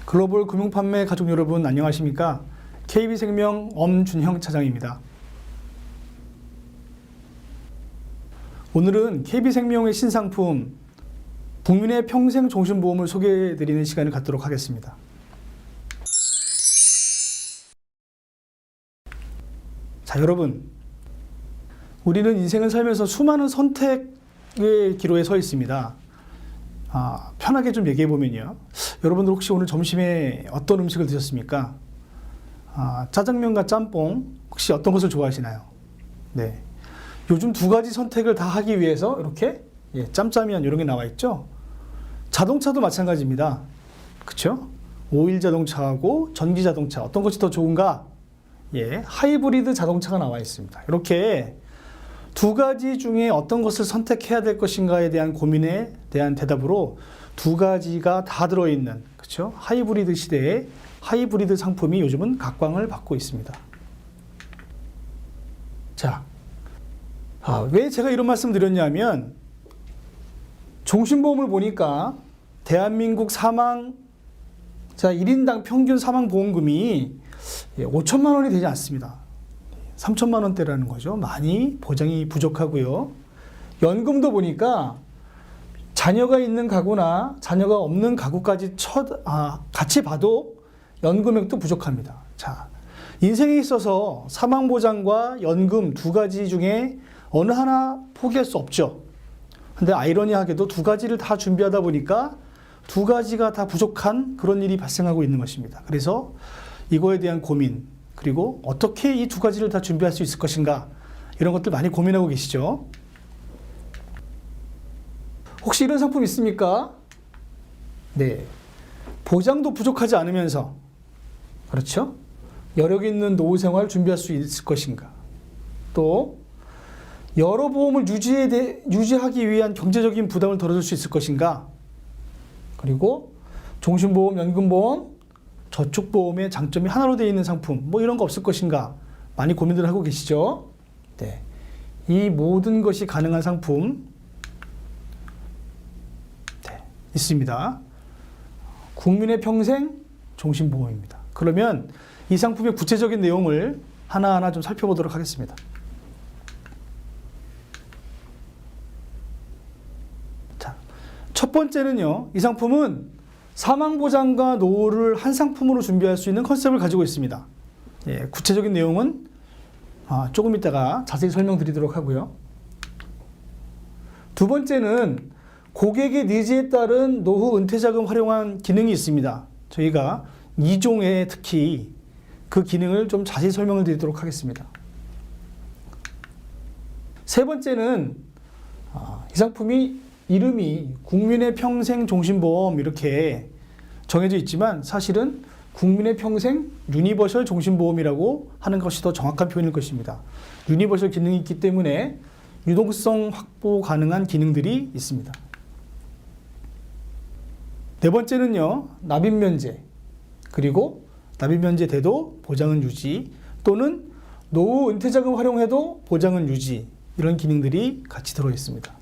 글로벌 금융판매 가족 여러분 안녕하십니까? KB생명 엄준형 차장입니다. 오늘은 KB생명의 신상품 국민의 평생 종신보험을 소개해드리는 시간을 갖도록 하겠습니다. 자, 여러분, 우리는 인생을 살면서 수많은 선택의 기로에 서 있습니다. 편하게 좀 얘기해 보면요, 여러분들 혹시 오늘 점심에 어떤 음식을 드셨습니까? 짜장면과 짬뽕, 혹시 어떤 것을 좋아하시나요? 네, 요즘 두 가지 선택을 다 하기 위해서 이렇게 짬짜면 이런 게 나와 있죠. 자동차도 마찬가지입니다. 그렇죠? 오일 자동차하고 전기 자동차 어떤 것이 더 좋은가? 하이브리드 자동차가 나와 있습니다. 이렇게 두 가지 중에 어떤 것을 선택해야 될 것인가에 대한 고민에 대한 대답으로 두 가지가 다 들어있는, 그렇죠? 하이브리드 시대에 하이브리드 상품이 요즘은 각광을 받고 있습니다. 자, 왜 제가 이런 말씀 드렸냐면, 종신보험을 보니까 대한민국 사망자 1인당 평균 사망보험금이 5천만 원이 되지 않습니다. 3천만 원대라는 거죠. 많이 보장이 부족하고요. 연금도 보니까 자녀가 있는 가구나 자녀가 없는 가구까지 같이 봐도 연금액도 부족합니다. 자, 인생에 있어서 사망보장과 연금 두 가지 중에 어느 하나 포기할 수 없죠. 근데 아이러니하게도 두 가지를 다 준비하다 보니까 두 가지가 다 부족한 그런 일이 발생하고 있는 것입니다. 그래서 이거에 대한 고민, 그리고 어떻게 이 두 가지를 다 준비할 수 있을 것인가, 이런 것들 많이 고민하고 계시죠? 혹시 이런 상품 있습니까? 네, 보장도 부족하지 않으면서, 그렇죠? 여력 있는 노후 생활을 준비할 수 있을 것인가? 또 여러 보험을 유지하기 위한 경제적인 부담을 덜어줄 수 있을 것인가? 그리고 종신보험, 연금보험, 저축보험의 장점이 하나로 되어 있는 상품, 이런 거 없을 것인가? 많이 고민들 하고 계시죠? 네, 이 모든 것이 가능한 상품 있습니다. 국민의 평생 종신보험입니다. 그러면 이 상품의 구체적인 내용을 하나하나 좀 살펴보도록 하겠습니다. 자, 첫 번째는요, 이 상품은 사망보장과 노후를 한 상품으로 준비할 수 있는 컨셉을 가지고 있습니다. 구체적인 내용은 조금 이따가 자세히 설명드리도록 하고요. 두 번째는 고객의 니즈에 따른 노후 은퇴자금 활용한 기능이 있습니다. 저희가 2종에 특히 그 기능을 좀 자세히 설명을 드리도록 하겠습니다. 세 번째는 이 상품이 이름이 국민의 평생 종신보험 이렇게 정해져 있지만 사실은 국민의 평생 유니버셜 종신보험이라고 하는 것이 더 정확한 표현일 것입니다. 유니버셜 기능이 있기 때문에 유동성 확보 가능한 기능들이 있습니다. 네 번째는요, 납입면제, 그리고 납입면제 돼도 보장은 유지, 또는 노후 은퇴자금 활용해도 보장은 유지, 이런 기능들이 같이 들어 있습니다.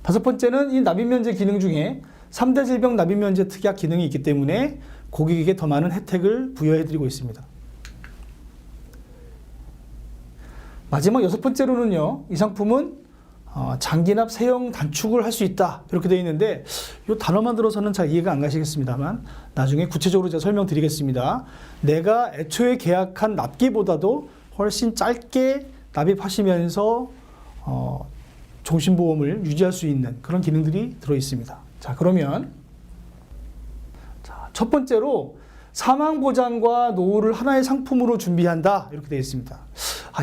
다섯 번째는 이 납입면제 기능 중에 3대 질병 납입면제 특약 기능이 있기 때문에 고객에게 더 많은 혜택을 부여해드리고 있습니다. 마지막 여섯 번째로는요, 이 상품은 장기납 세형 단축을 할 수 있다, 이렇게 되어 있는데 이 단어만 들어서는 잘 이해가 안 가시겠습니다만 나중에 구체적으로 제가 설명드리겠습니다. 내가 애초에 계약한 납기보다도 훨씬 짧게 납입하시면서 종신보험을 유지할 수 있는 그런 기능들이 들어 있습니다. 자, 그러면 첫 번째로 사망보장과 노후를 하나의 상품으로 준비한다, 이렇게 되어 있습니다.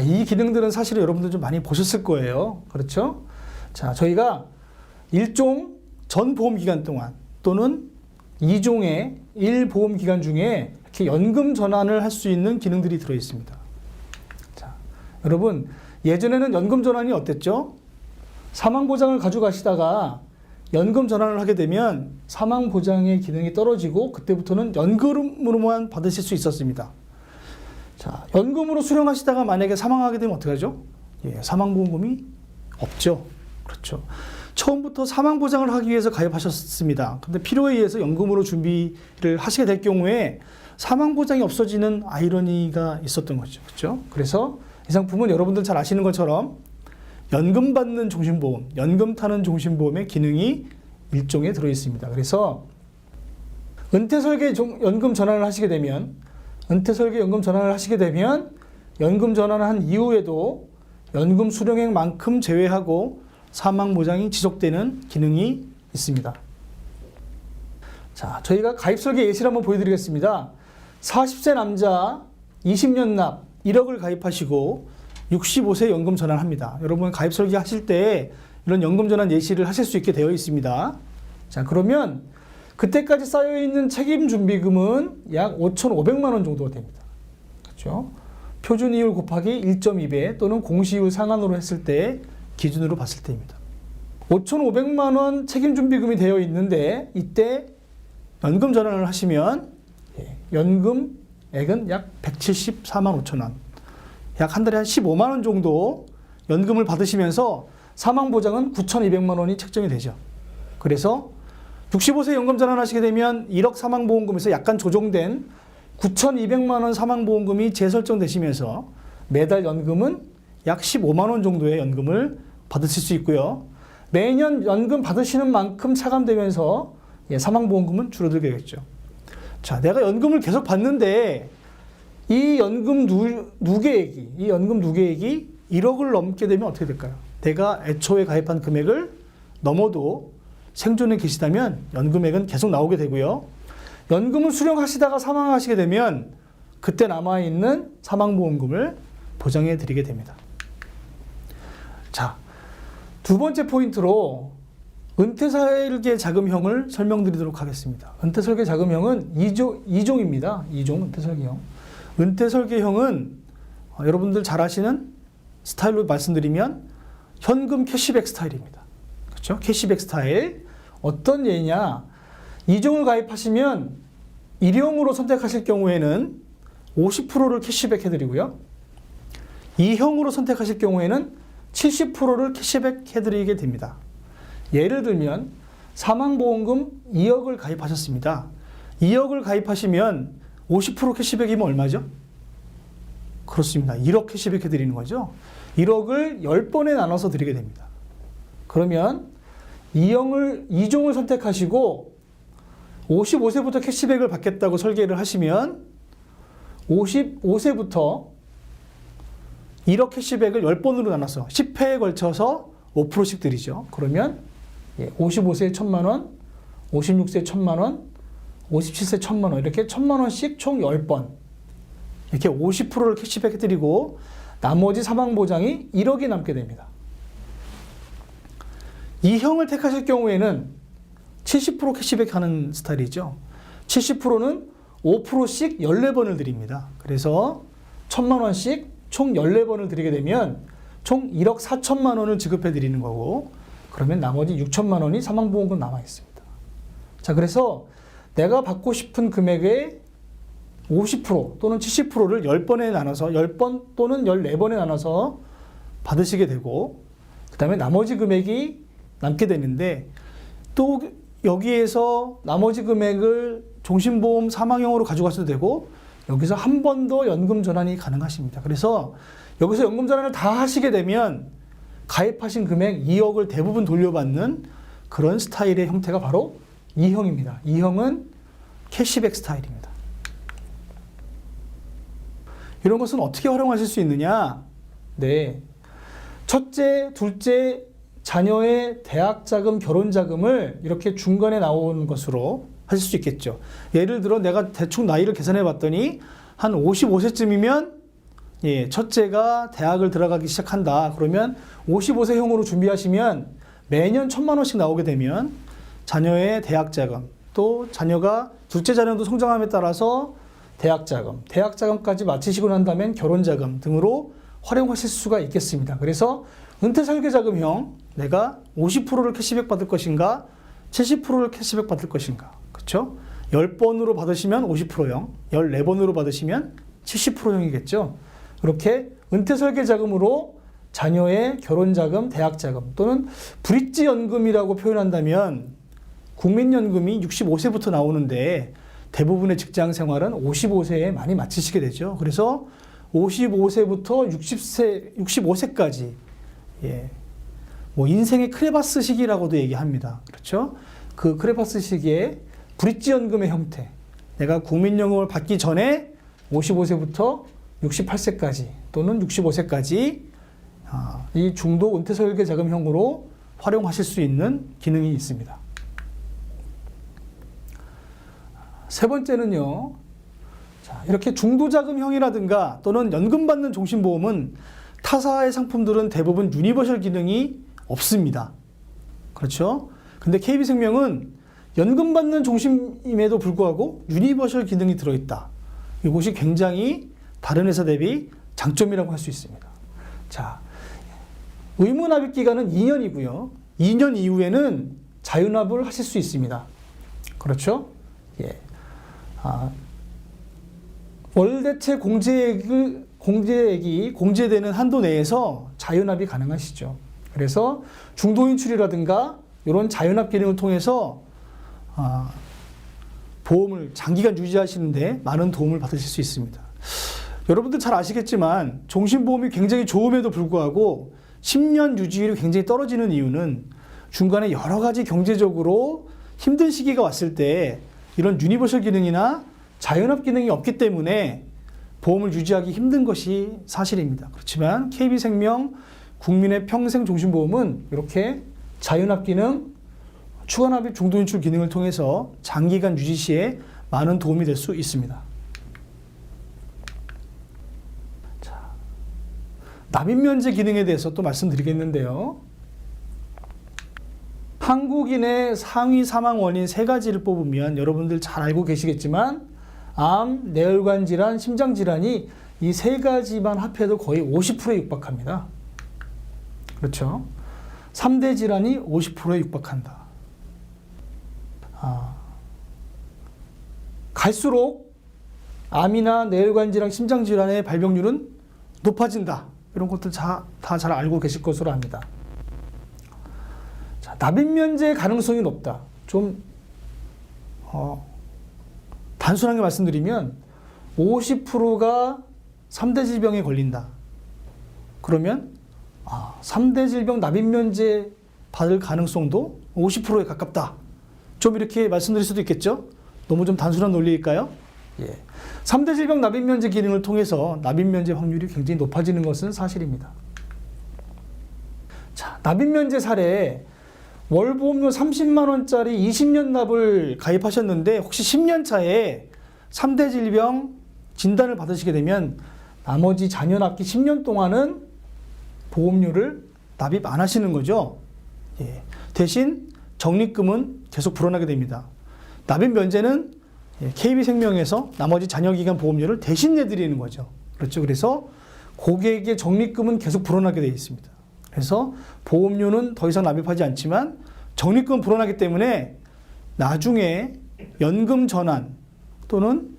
이 기능들은 사실 여러분들 좀 많이 보셨을 거예요. 그렇죠? 자, 저희가 1종 전 보험기간 동안 또는 2종의 1보험기간 중에 이렇게 연금 전환을 할 수 있는 기능들이 들어 있습니다. 자, 여러분, 예전에는 연금 전환이 어땠죠? 사망보장을 가져가시다가 연금 전환을 하게 되면 사망보장의 기능이 떨어지고 그때부터는 연금으로만 받으실 수 있었습니다. 자, 연금으로 수령하시다가 만약에 사망하게 되면 어떡하죠? 사망보험금이 없죠. 그렇죠. 처음부터 사망보장을 하기 위해서 가입하셨습니다. 근데 필요에 의해서 연금으로 준비를 하시게 될 경우에 사망보장이 없어지는 아이러니가 있었던 거죠. 그렇죠? 그래서 이 상품은 여러분들 잘 아시는 것처럼 연금 받는 종신보험, 연금 타는 종신보험의 기능이 일종에 들어있습니다. 그래서 은퇴설계 연금 전환을 하시게 되면 연금 전환을 한 이후에도 연금 수령액만큼 제외하고 사망보장이 지속되는 기능이 있습니다. 자, 저희가 가입설계 예시를 한번 보여드리겠습니다. 40세 남자 20년 납 1억을 가입하시고 65세 연금 전환합니다. 여러분 가입설계 하실 때 이런 연금 전환 예시를 하실 수 있게 되어 있습니다. 자, 그러면 그때까지 쌓여있는 책임준비금은 약 5,500만 원 정도가 됩니다. 그렇죠? 표준이율 곱하기 1.2배 또는 공시이율 상한으로 했을 때 기준으로 봤을 때입니다. 5,500만 원 책임준비금이 되어 있는데 이때 연금 전환을 하시면 연금액은 약 174만 5천 원, 약 한 달에 한 15만 원 정도 연금을 받으시면서 사망보장은 9,200만 원이 책정이 되죠. 그래서 65세 연금 전환하시게 되면 1억 사망보험금에서 약간 조정된 9,200만 원 사망보험금이 재설정되시면서 매달 연금은 약 15만 원 정도의 연금을 받으실 수 있고요. 매년 연금 받으시는 만큼 차감되면서 사망보험금은 줄어들겠죠. 자, 내가 연금을 계속 받는데 이 연금 누계액이 1억을 넘게 되면 어떻게 될까요? 내가 애초에 가입한 금액을 넘어도 생존에 계시다면 연금액은 계속 나오게 되고요. 연금을 수령하시다가 사망하시게 되면 그때 남아있는 사망보험금을 보장해 드리게 됩니다. 자, 두 번째 포인트로 은퇴설계 자금형을 설명드리도록 하겠습니다. 은퇴설계 자금형은 2종입니다. 2종 은퇴설계형. 은퇴설계형은 여러분들 잘 아시는 스타일로 말씀드리면 현금 캐시백 스타일입니다. 그렇죠? 캐시백 스타일. 어떤 예냐? 2종을 가입하시면 1형으로 선택하실 경우에는 50%를 캐시백 해드리고요. 2형으로 선택하실 경우에는 70%를 캐시백 해드리게 됩니다. 예를 들면 사망보험금 2억을 가입하셨습니다. 2억을 가입하시면 50% 캐시백이면 얼마죠? 그렇습니다. 1억 캐시백 해드리는 거죠. 1억을 10번에 나눠서 드리게 됩니다. 그러면 2종을 선택하시고 55세부터 캐시백을 받겠다고 설계를 하시면 55세부터 1억 캐시백을 10번으로 나눠서 10회에 걸쳐서 5%씩 드리죠. 그러면 55세에 1,000만 원, 56세에 1,000만 원, 57세에 1,000만 원 이렇게 1,000만 원씩 총 10번 이렇게 50%를 캐시백 해드리고 나머지 사망보장이 1억이 남게 됩니다. 2형을 택하실 경우에는 70% 캐시백 하는 스타일이죠. 70%는 5%씩 14번을 드립니다. 그래서 1,000만 원씩 총 14번을 드리게 되면 총 1억 4천만 원을 지급해 드리는 거고 그러면 나머지 6천만 원이 사망보험금 남아 있습니다. 자, 그래서 내가 받고 싶은 금액의 50% 또는 70%를 10번에 나눠서 10번 또는 14번에 나눠서 받으시게 되고 그 다음에 나머지 금액이 남게 되는데 또 여기에서 나머지 금액을 종신보험 사망형으로 가져가셔도 되고 여기서 한 번 더 연금 전환이 가능하십니다. 그래서 여기서 연금 전환을 다 하시게 되면 가입하신 금액 2억을 대부분 돌려받는 그런 스타일의 형태가 바로 2형입니다. 2형은 캐시백 스타일입니다. 이런 것은 어떻게 활용하실 수 있느냐? 네. 첫째, 둘째, 자녀의 대학자금, 결혼자금을 이렇게 중간에 나오는 것으로 하실 수 있겠죠. 예를 들어 내가 대충 나이를 계산해 봤더니 한 55세쯤이면 첫째가 대학을 들어가기 시작한다. 그러면 55세형으로 준비하시면 매년 1,000만 원씩 나오게 되면 자녀의 대학자금, 또 자녀가 둘째 자녀도 성장함에 따라서 대학자금까지 마치시고 난 다음엔 결혼자금 등으로 활용하실 수가 있겠습니다. 그래서 은퇴설계자금형, 내가 50%를 캐시백 받을 것인가 70%를 캐시백 받을 것인가, 그렇죠? 10번으로 받으시면 50%형, 14번으로 받으시면 70%형이겠죠. 이렇게 은퇴설계자금으로 자녀의 결혼자금, 대학자금 또는 브릿지연금이라고 표현한다면 국민연금이 65세부터 나오는데 대부분의 직장 생활은 55세에 많이 마치시게 되죠. 그래서 55세부터 65세까지 뭐 인생의 크레바스 시기라고도 얘기합니다. 그렇죠? 그 크레바스 시기에 브릿지연금의 형태, 내가 국민연금을 받기 전에 55세부터 68세까지 또는 65세까지 이 중도 은퇴설계 자금형으로 활용하실 수 있는 기능이 있습니다. 세 번째는요. 자, 이렇게 중도자금형이라든가 또는 연금 받는 종신보험은 타사의 상품들은 대부분 유니버셜 기능이 없습니다. 그렇죠? 근데 KB생명은 연금 받는 종신임에도 불구하고 유니버셜 기능이 들어있다. 이것이 굉장히 다른 회사 대비 장점이라고 할 수 있습니다. 자, 의무납입 기간은 2년이고요. 2년 이후에는 자유납을 하실 수 있습니다. 그렇죠? 예. 월대체 공제액이 공제되는 한도 내에서 자유납이 가능하시죠. 그래서 중도인출이라든가 이런 자유납 기능을 통해서 보험을 장기간 유지하시는데 많은 도움을 받으실 수 있습니다. 여러분들 잘 아시겠지만 종신보험이 굉장히 좋음에도 불구하고 10년 유지율이 굉장히 떨어지는 이유는 중간에 여러 가지 경제적으로 힘든 시기가 왔을 때 이런 유니버셜 기능이나 자연합 기능이 없기 때문에 보험을 유지하기 힘든 것이 사실입니다. 그렇지만 KB생명 국민의 평생 종신보험은 이렇게 자연합 기능, 추가납입 중도인출 기능을 통해서 장기간 유지 시에 많은 도움이 될 수 있습니다. 자, 납입면제 기능에 대해서 또 말씀드리겠는데요. 한국인의 상위 사망 원인 세 가지를 뽑으면 여러분들 잘 알고 계시겠지만 암, 뇌혈관 질환, 심장 질환이 이 세 가지만 합해도 거의 50%에 육박합니다. 그렇죠? 3대 질환이 50%에 육박한다. 갈수록 암이나 뇌혈관 질환, 심장 질환의 발병률은 높아진다. 이런 것들 다 잘 알고 계실 것으로 압니다. 자, 납입면제 가능성이 높다. 좀 단순하게 말씀드리면 50%가 3대 질병에 걸린다. 그러면 3대 질병 납입면제 받을 가능성도 50%에 가깝다. 좀 이렇게 말씀드릴 수도 있겠죠? 너무 좀 단순한 논리일까요? 예. 3대 질병 납입면제 기능을 통해서 납입면제 확률이 굉장히 높아지는 것은 사실입니다. 자, 납입면제 사례 월보험료 30만 원짜리 20년 납을 가입하셨는데 혹시 10년 차에 3대 질병 진단을 받으시게 되면 나머지 자녀 납기 10년 동안은 보험료를 납입 안 하시는 거죠. 예. 대신 적립금은 계속 불어나게 됩니다. 납입 면제는 KB생명에서 나머지 자녀 기간 보험료를 대신 내드리는 거죠. 그렇죠. 그래서 고객의 적립금은 계속 불어나게 되어 있습니다. 그래서 보험료는 더 이상 납입하지 않지만 적립금은 불어나기 때문에 나중에 연금 전환 또는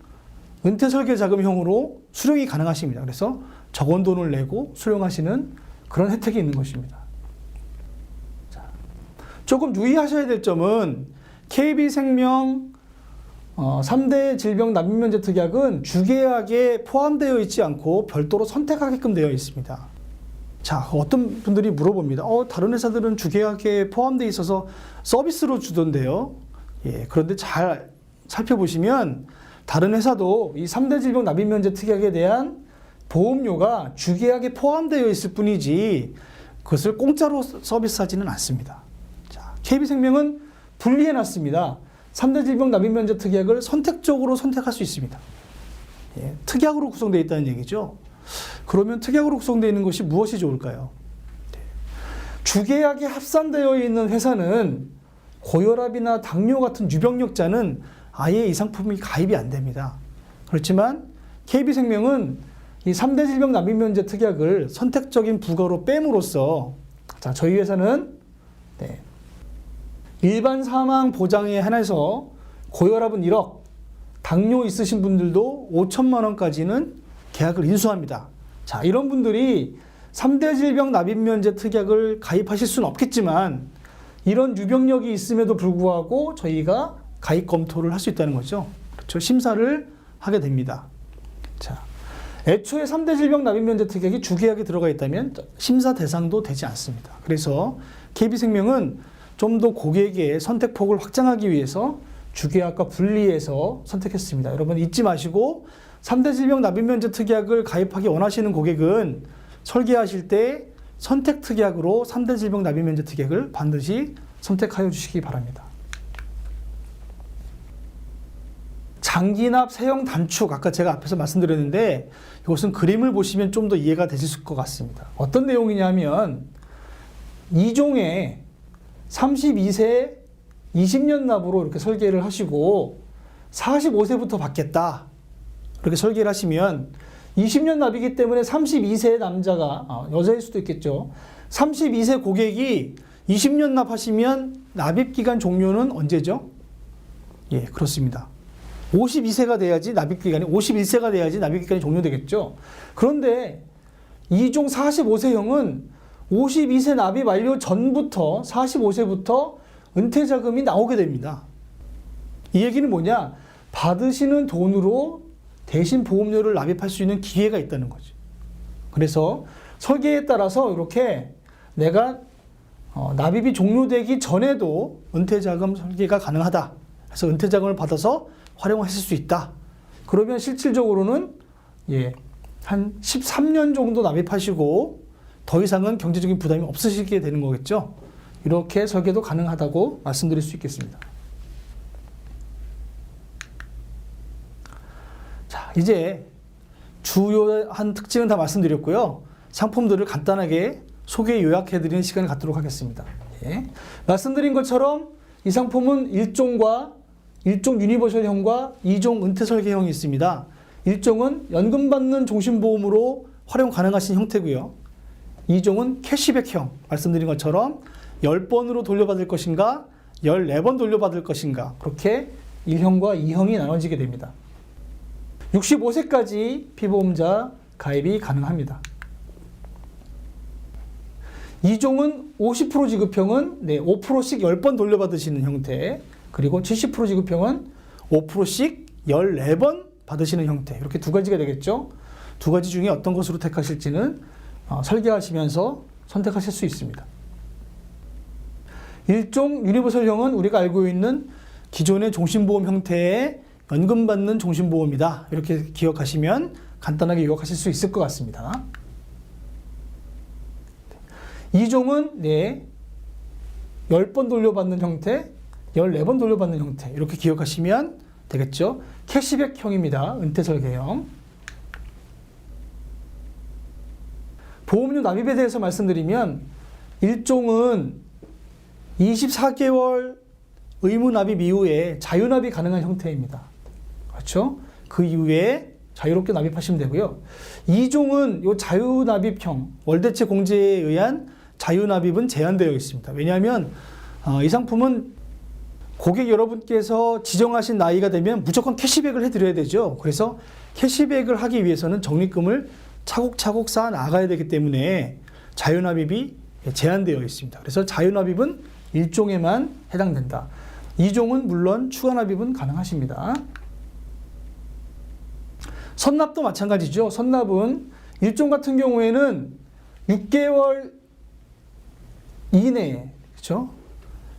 은퇴 설계 자금형으로 수령이 가능하십니다. 그래서 적은 돈을 내고 수령하시는 그런 혜택이 있는 것입니다. 자, 조금 유의하셔야 될 점은 KB생명 3대 질병 납입면제 특약은 주계약에 포함되어 있지 않고 별도로 선택하게끔 되어 있습니다. 자, 어떤 분들이 물어봅니다. 다른 회사들은 주계약에 포함되어 있어서 서비스로 주던데요. 예, 그런데 잘 살펴보시면 다른 회사도 이 3대 질병 납입면제 특약에 대한 보험료가 주계약에 포함되어 있을 뿐이지 그것을 공짜로 서비스하지는 않습니다. 자, KB생명은 분리해놨습니다. 3대 질병 납입면제 특약을 선택적으로 선택할 수 있습니다. 예, 특약으로 구성되어 있다는 얘기죠. 그러면 특약으로 구성되어 있는 것이 무엇이 좋을까요? 주계약에 합산되어 있는 회사는 고혈압이나 당뇨 같은 유병력자는 아예 이 상품이 가입이 안 됩니다. 그렇지만 KB생명은 이 3대 질병 납입면제 특약을 선택적인 부가로 뺨으로써 자, 저희 회사는 일반 사망 보장에 한해서 고혈압은 1억, 당뇨 있으신 분들도 5천만 원까지는 계약을 인수합니다. 자, 이런 분들이 3대 질병 납입 면제 특약을 가입하실 수는 없겠지만 이런 유병력이 있음에도 불구하고 저희가 가입 검토를 할 수 있다는 거죠. 그렇죠? 심사를 하게 됩니다. 자, 애초에 3대 질병 납입 면제 특약이 주계약에 들어가 있다면 심사 대상도 되지 않습니다. 그래서 KB생명은 좀 더 고객의 선택폭을 확장하기 위해서 주계약과 분리해서 선택했습니다. 여러분 잊지 마시고 3대 질병 납입 면제 특약을 가입하기 원하시는 고객은 설계하실 때 선택 특약으로 3대 질병 납입 면제 특약을 반드시 선택하여 주시기 바랍니다. 장기납 세형 단축, 아까 제가 앞에서 말씀드렸는데 이것은 그림을 보시면 좀 더 이해가 되실 것 같습니다. 어떤 내용이냐면 2종에 32세 20년 납으로 이렇게 설계를 하시고 45세부터 받겠다 이렇게 설계를 하시면 20년 납이기 때문에 32세 남자가 여자일 수도 있겠죠. 32세 고객이 20년 납하시면 납입기간 종료는 언제죠? 예, 그렇습니다. 52세가 돼야지 납입기간이 51세가 돼야지 납입기간이 종료되겠죠. 그런데 2종 45세형은 52세 납입 완료 전부터 45세부터 은퇴자금이 나오게 됩니다. 이 얘기는 뭐냐? 받으시는 돈으로 대신 보험료를 납입할 수 있는 기회가 있다는 거죠. 그래서 설계에 따라서 이렇게 내가 납입이 종료되기 전에도 은퇴자금 설계가 가능하다. 그래서 은퇴자금을 받아서 활용하실 수 있다. 그러면 실질적으로는 한 13년 정도 납입하시고 더 이상은 경제적인 부담이 없으시게 되는 거겠죠. 이렇게 설계도 가능하다고 말씀드릴 수 있겠습니다. 자, 이제 주요한 특징은 다 말씀드렸고요. 상품들을 간단하게 소개 요약해드리는 시간을 갖도록 하겠습니다. 말씀드린 것처럼 이 상품은 1종 유니버셜형과 2종 은퇴설계형이 있습니다. 1종은 연금 받는 종신보험으로 활용 가능하신 형태고요. 2종은 캐시백형, 말씀드린 것처럼 10번으로 돌려받을 것인가 14번 돌려받을 것인가 그렇게 1형과 2형이 나눠지게 됩니다. 65세까지 피보험자 가입이 가능합니다. 2종은 50% 지급형은 5%씩 10번 돌려받으시는 형태, 그리고 70% 지급형은 5%씩 14번 받으시는 형태, 이렇게 두 가지가 되겠죠. 두 가지 중에 어떤 것으로 택하실지는 설계하시면서 선택하실 수 있습니다. 1종 유니버설형은 우리가 알고 있는 기존의 종신보험 형태의 연금 받는 종신보험이다. 이렇게 기억하시면 간단하게 요약하실 수 있을 것 같습니다. 2종은 10번 돌려받는 형태, 14번 돌려받는 형태 이렇게 기억하시면 되겠죠. 캐시백형입니다. 은퇴설계형. 보험료 납입에 대해서 말씀드리면 1종은 24개월 의무 납입 이후에 자유납입이 가능한 형태입니다. 그렇죠? 그 이후에 자유롭게 납입하시면 되고요. 2종은 이 자유납입형, 월대체 공제에 의한 자유납입은 제한되어 있습니다. 왜냐하면 이 상품은 고객 여러분께서 지정하신 나이가 되면 무조건 캐시백을 해드려야 되죠. 그래서 캐시백을 하기 위해서는 적립금을 차곡차곡 쌓아 나가야 되기 때문에 자유납입이 제한되어 있습니다. 그래서 자유납입은 1종에만 해당된다. 2종은 물론 추가납입은 가능하십니다. 선납도 마찬가지죠. 선납은 1종 같은 경우에는 6개월 이내에, 그렇죠?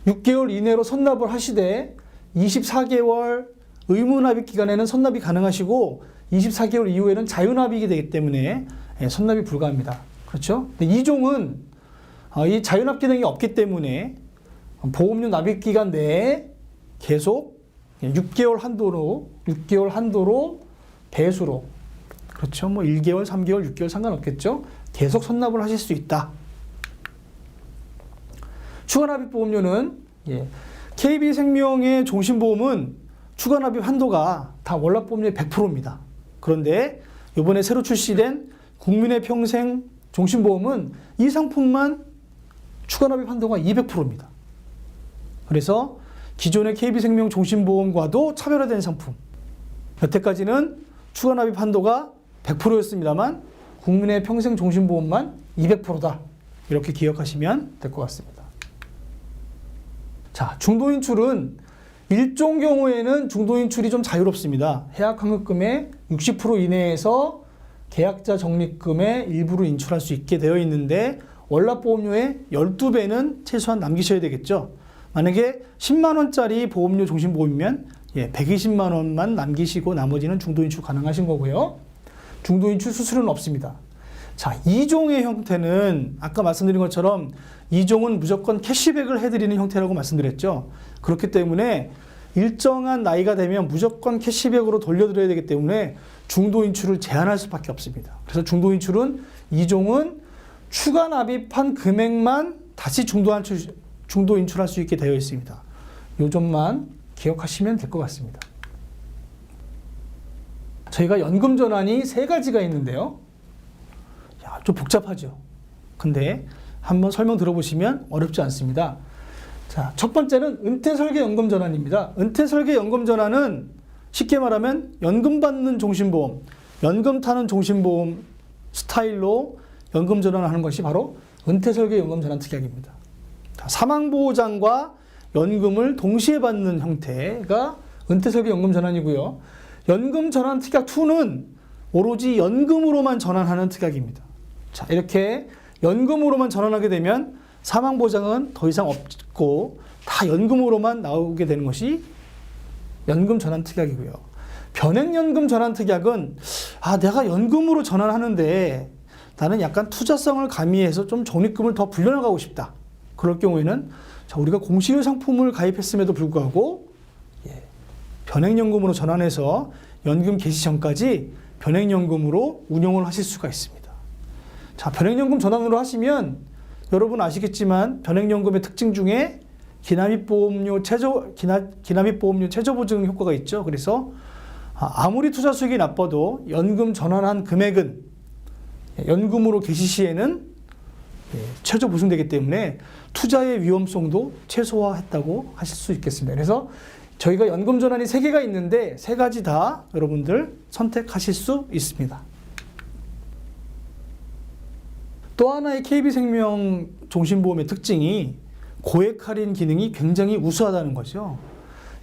6개월 이내로 선납을 하시되 24개월 의무납입 기간에는 선납이 가능하시고 24개월 이후에는 자유납입이 되기 때문에 선납이 불가합니다. 그렇죠? 2종은 이 자유납 기능이 없기 때문에 보험료 납입 기간 내에 계속 6개월 한도로 배수로, 그렇죠? 1개월, 3개월, 6개월 상관없겠죠? 계속 선납을 하실 수 있다. 추가납입 보험료는 KB생명의 종신보험은 추가납입 한도가 다 월납보험료의 100%입니다. 그런데 이번에 새로 출시된 국민의 평생 종신보험은 이 상품만 추가납입 한도가 200%입니다. 그래서 기존의 KB생명 종신보험과도 차별화된 상품. 여태까지는 추가납입 한도가 100%였습니다만 국민의 평생 종신보험만 200%다. 이렇게 기억하시면 될 것 같습니다. 자, 중도인출은 일종 경우에는 중도인출이 좀 자유롭습니다. 해약환급금의 60% 이내에서 계약자 적립금의 일부를 인출할 수 있게 되어 있는데 월납보험료의 12배는 최소한 남기셔야 되겠죠. 만약에 10만 원짜리 보험료 종신보험이면 120만 원만 남기시고 나머지는 중도인출 가능하신 거고요. 중도인출 수수료는 없습니다. 자, 2종의 형태는 아까 말씀드린 것처럼 2종은 무조건 캐시백을 해드리는 형태라고 말씀드렸죠. 그렇기 때문에 일정한 나이가 되면 무조건 캐시백으로 돌려드려야 되기 때문에 중도인출을 제한할 수밖에 없습니다. 그래서 중도인출은 2종은 추가 납입한 금액만 다시 중도인출할 수 있게 되어 있습니다. 이 점만 기억하시면 될 것 같습니다. 저희가 연금 전환이 3가지가 있는데요. 좀 복잡하죠. 근데 한번 설명 들어보시면 어렵지 않습니다. 자, 첫 번째는 은퇴설계 연금 전환입니다. 은퇴설계 연금 전환은 쉽게 말하면 연금 받는 종신보험, 연금 타는 종신보험 스타일로 연금 전환을 하는 것이 바로 은퇴설계 연금 전환 특약입니다. 자, 사망보장과 연금을 동시에 받는 형태가 은퇴설계 연금 전환이고요. 연금 전환 특약 2는 오로지 연금으로만 전환하는 특약입니다. 자, 이렇게 연금으로만 전환하게 되면 사망보장은 더 이상 없고 다 연금으로만 나오게 되는 것이 연금 전환 특약이고요. 변액연금 전환 특약은 내가 연금으로 전환하는데 나는 약간 투자성을 가미해서 좀 적립금을 더 불려나가고 싶다. 그럴 경우에는 우리가 공시유 상품을 가입했음에도 불구하고 변액연금으로 전환해서 연금 개시 전까지 변액연금으로 운용을 하실 수가 있습니다. 자, 변액연금 전환으로 하시면 여러분 아시겠지만 변액연금의 특징 중에 기납입보험료 최저 보증 효과가 있죠. 그래서 아무리 투자 수익이 나빠도 연금 전환한 금액은 연금으로 개시 시에는 최저 보증되기 때문에 투자의 위험성도 최소화했다고 하실 수 있겠습니다. 그래서 저희가 연금 전환이 3개가 있는데 3가지 다 여러분들 선택하실 수 있습니다. 또 하나의 KB생명 종신보험의 특징이 고액 할인 기능이 굉장히 우수하다는 거죠.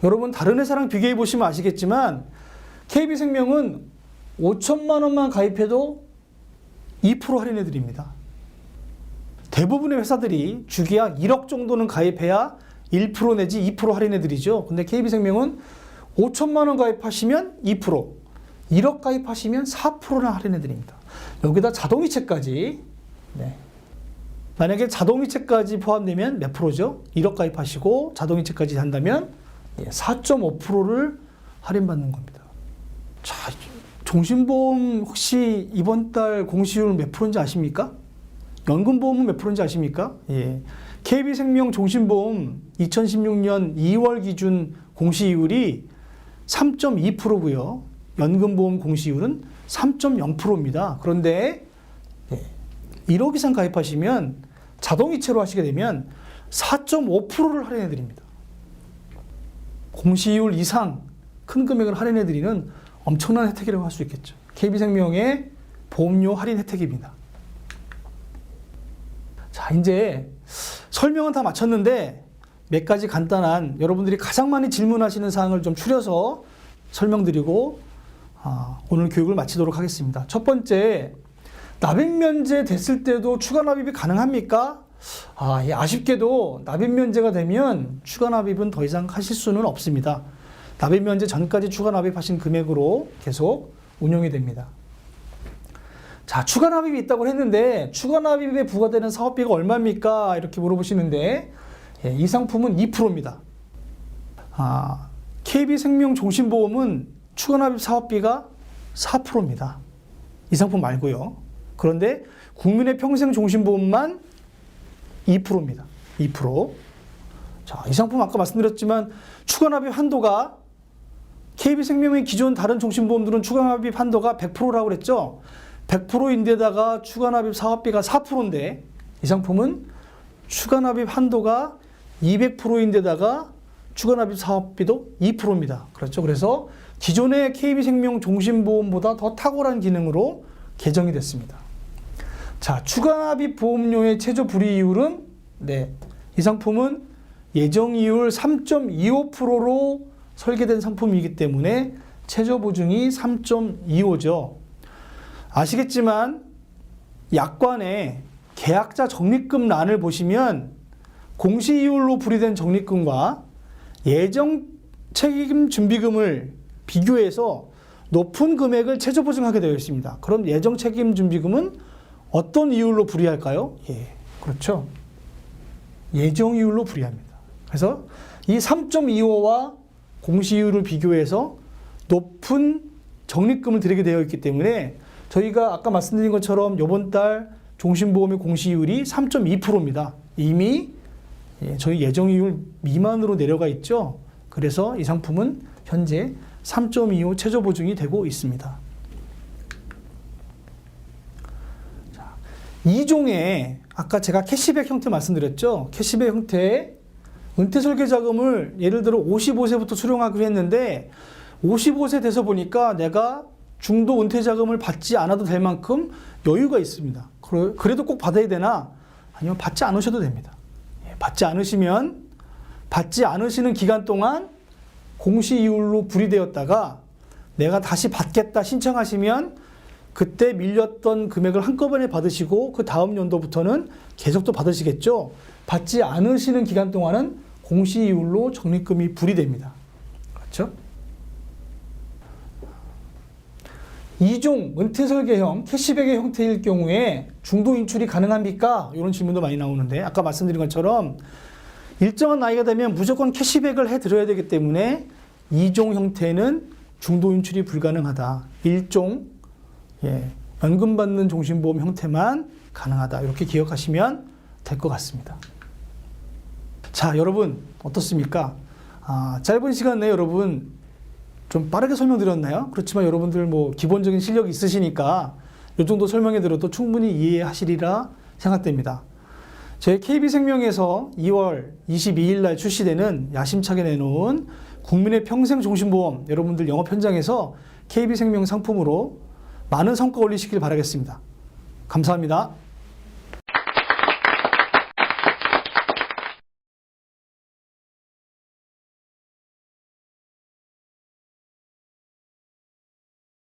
여러분 다른 회사랑 비교해 보시면 아시겠지만 KB생명은 5천만 원만 가입해도 2% 할인해 드립니다. 대부분의 회사들이 주기약 1억 정도는 가입해야 1% 내지 2% 할인해 드리죠. 근데 KB생명은 5천만 원 가입하시면 2%, 1억 가입하시면 4%나 할인해 드립니다. 여기다 자동이체까지 만약에 자동이체까지 포함되면 몇 프로죠? 1억 가입하시고 자동이체까지 한다면 4.5%를 할인받는 겁니다. 자, 종신보험 혹시 이번 달 공시율 몇 프로인지 아십니까? 연금보험은 몇 프로인지 아십니까? KB생명 종신보험 2016년 2월 기준 공시율이 3.2%고요. 연금보험 공시율은 3.0%입니다. 그런데 1억 이상 가입하시면 자동이체로 하시게 되면 4.5%를 할인해 드립니다. 공시율 이상 큰 금액을 할인해 드리는 엄청난 혜택이라고 할 수 있겠죠. KB생명의 보험료 할인 혜택입니다. 자, 이제 설명은 다 마쳤는데 몇 가지 간단한 여러분들이 가장 많이 질문하시는 사항을 좀 추려서 설명드리고 오늘 교육을 마치도록 하겠습니다. 첫 번째, 납입 면제 됐을 때도 추가 납입이 가능합니까? 아쉽게도 납입 면제가 되면 추가 납입은 더 이상 하실 수는 없습니다. 납입 면제 전까지 추가 납입하신 금액으로 계속 운용이 됩니다. 자, 추가 납입이 있다고 했는데 추가 납입에 부과되는 사업비가 얼마입니까? 이렇게 물어보시는데 이 상품은 2%입니다. KB생명 종신보험은 추가 납입 사업비가 4%입니다. 이 상품 말고요. 그런데 국민의 평생 종신보험만 2%입니다. 2%. 자, 이 상품 아까 말씀드렸지만 추가 납입 한도가 KB생명의 기존 다른 종신보험들은 추가 납입 한도가 100%라고 그랬죠. 100%인데다가 추가 납입 사업비가 4%인데 이 상품은 추가 납입 한도가 200%인데다가 추가 납입 사업비도 2%입니다. 그렇죠. 그래서 기존의 KB생명 종신보험보다 더 탁월한 기능으로 개정이 됐습니다. 자, 추가납입 보험료의 최저 불이율은 이 상품은 예정이율 3.25%로 설계된 상품이기 때문에 최저 보증이 3.25죠. 아시겠지만 약관의 계약자 적립금 란을 보시면 공시이율로 불이된 적립금과 예정 책임 준비금을 비교해서 높은 금액을 최저 보증하게 되어 있습니다. 그럼 예정 책임 준비금은 어떤 이율로 불이할까요? 그렇죠. 예정 이율로 불이합니다. 그래서 이 3.25와 공시이율을 비교해서 높은 적립금을 드리게 되어 있기 때문에 저희가 아까 말씀드린 것처럼 이번 달 종신보험의 공시이율이 3.2%입니다. 이미 저희 예정이율 미만으로 내려가 있죠. 그래서 이 상품은 현재 3.25 최저 보증이 되고 있습니다. 자, 2종에 아까 제가 캐시백 형태 말씀드렸죠. 캐시백 형태의 은퇴 설계 자금을 예를 들어 55세부터 수령하기로 했는데 55세 돼서 보니까 내가 중도 은퇴 자금을 받지 않아도 될 만큼 여유가 있습니다. 그래도 꼭 받아야 되나? 아니면 받지 않으셔도 됩니다. 받지 않으시는 기간 동안 공시이율로 불이되었다가 내가 다시 받겠다 신청하시면 그때 밀렸던 금액을 한꺼번에 받으시고 그 다음 연도부터는 계속 또 받으시겠죠. 받지 않으시는 기간 동안은 공시이율로 적립금이 불이됩니다. 그렇죠? 2종 은퇴설계형 캐시백의 형태일 경우에 중도 인출이 가능합니까? 이런 질문도 많이 나오는데 아까 말씀드린 것처럼 일정한 나이가 되면 무조건 캐시백을 해드려야 되기 때문에 2종 형태는 중도 인출이 불가능하다. 1종 연금 받는 종신보험 형태만 가능하다. 이렇게 기억하시면 될 것 같습니다. 자, 여러분 어떻습니까? 짧은 시간 내에 여러분 좀 빠르게 설명드렸나요? 그렇지만 여러분들 기본적인 실력이 있으시니까 이 정도 설명해 드려도 충분히 이해하시리라 생각됩니다. 저희 KB생명에서 2월 22일 날 출시되는 야심차게 내놓은 국민의 평생 종신보험 여러분들 영업 현장에서 KB생명 상품으로 많은 성과 올리시길 바라겠습니다. 감사합니다.